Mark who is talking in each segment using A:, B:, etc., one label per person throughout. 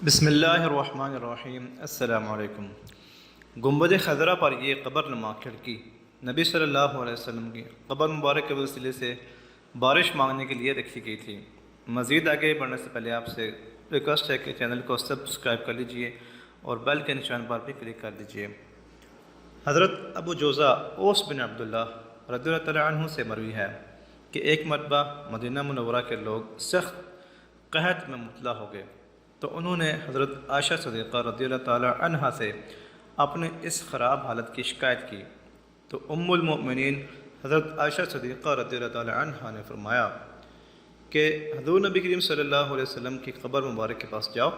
A: بسم اللہ الرحمن الرحیم۔ السلام علیکم۔ گنبد خضرا پر یہ قبر نما کھڑکی نبی صلی اللہ علیہ وسلم کی قبر مبارک کے وسیلے سے بارش مانگنے کے لیے رکھی گئی تھی۔ مزید آگے بڑھنے سے پہلے آپ سے ریکویسٹ ہے کہ چینل کو سبسکرائب کر لیجئے اور بیل کے نشان پر بھی کلک کر دیجئے۔ حضرت ابو جوزہ اوس بن عبداللہ رضی اللہ تعالیٰ عنہ سے مروی ہے کہ ایک مرتبہ مدینہ منورہ کے لوگ سخت قحط میں مبتلا ہو گئے تو انہوں نے حضرت عائشہ صدیقہ رضی اللہ تعالیٰ عنہا سے اپنے اس خراب حالت کی شکایت کی تو ام المؤمنین حضرت عائشہ صدیقہ رضی اللہ تعالیٰ عنہا نے فرمایا کہ حضور نبی کریم صلی اللہ علیہ وسلم کی قبر مبارک کے پاس جاؤ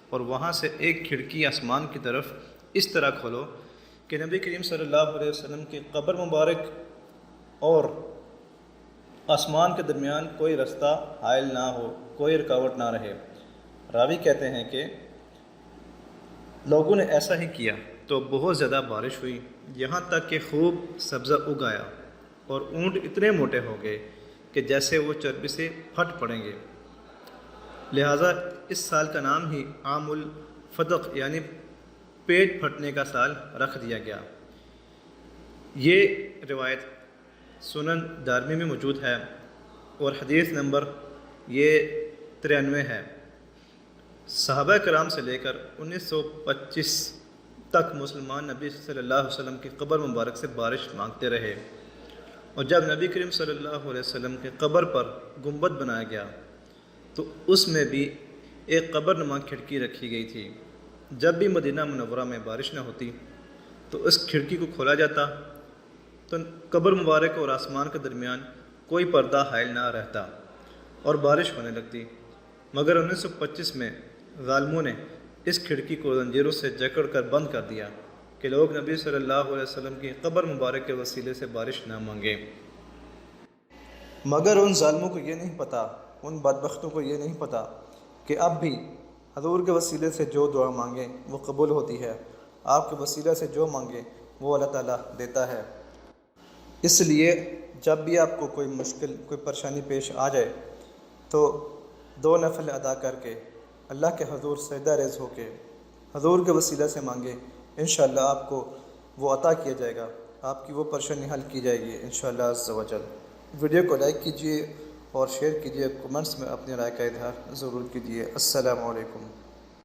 A: اور وہاں سے ایک کھڑکی آسمان کی طرف اس طرح کھولو کہ نبی کریم صلی اللہ علیہ وسلم کی قبر مبارک اور آسمان کے درمیان کوئی رستہ حائل نہ ہو، کوئی رکاوٹ نہ رہے۔ راوی کہتے ہیں کہ لوگوں نے ایسا ہی کیا تو بہت زیادہ بارش ہوئی، یہاں تک کہ خوب سبزہ اگ آیا اور اونٹ اتنے موٹے ہو گئے کہ جیسے وہ چربی سے پھٹ پڑیں گے۔ لہٰذا اس سال کا نام ہی عام الفتق یعنی پیٹ پھٹنے کا سال رکھ دیا گیا۔ یہ روایت سنن دارمی میں موجود ہے اور حدیث نمبر یہ 93 ہے۔ صحابہ کرام سے لے کر 1925 تک مسلمان نبی صلی اللہ علیہ وسلم کی قبر مبارک سے بارش مانگتے رہے، اور جب نبی کریم صلی اللہ علیہ وسلم کی قبر پر گنبد بنایا گیا تو اس میں بھی ایک قبر نما کھڑکی رکھی گئی تھی۔ جب بھی مدینہ منورہ میں بارش نہ ہوتی تو اس کھڑکی کو کھولا جاتا تو قبر مبارک اور آسمان کے درمیان کوئی پردہ حائل نہ رہتا اور بارش ہونے لگتی، مگر 1925 میں ظالموں نے اس کھڑکی کو زنجیروں سے جکڑ کر بند کر دیا کہ لوگ نبی صلی اللہ علیہ وسلم کی قبر مبارک کے وسیلے سے بارش نہ مانگیں۔ مگر ان ظالموں کو یہ نہیں پتہ، ان بدبختوں کو یہ نہیں پتہ کہ اب بھی حضور کے وسیلے سے جو دعا مانگیں وہ قبول ہوتی ہے، آپ کے وسیلے سے جو مانگیں وہ اللہ تعالیٰ دیتا ہے۔ اس لیے جب بھی آپ کو کوئی مشکل، کوئی پریشانی پیش آ جائے تو 2 نفل ادا کر کے اللہ کے حضور سجدہ ریز ہو کے حضور کے وسیلہ سے مانگے، انشاءاللہ آپ کو وہ عطا کیا جائے گا، آپ کی وہ پریشانی حل کی جائے گی انشاءاللہ عز و جل۔ ویڈیو کو لائک کیجئے اور شیئر کیجئے، کمنٹس میں اپنی رائے کا اظہار ضرور کیجئے۔ السلام علیکم۔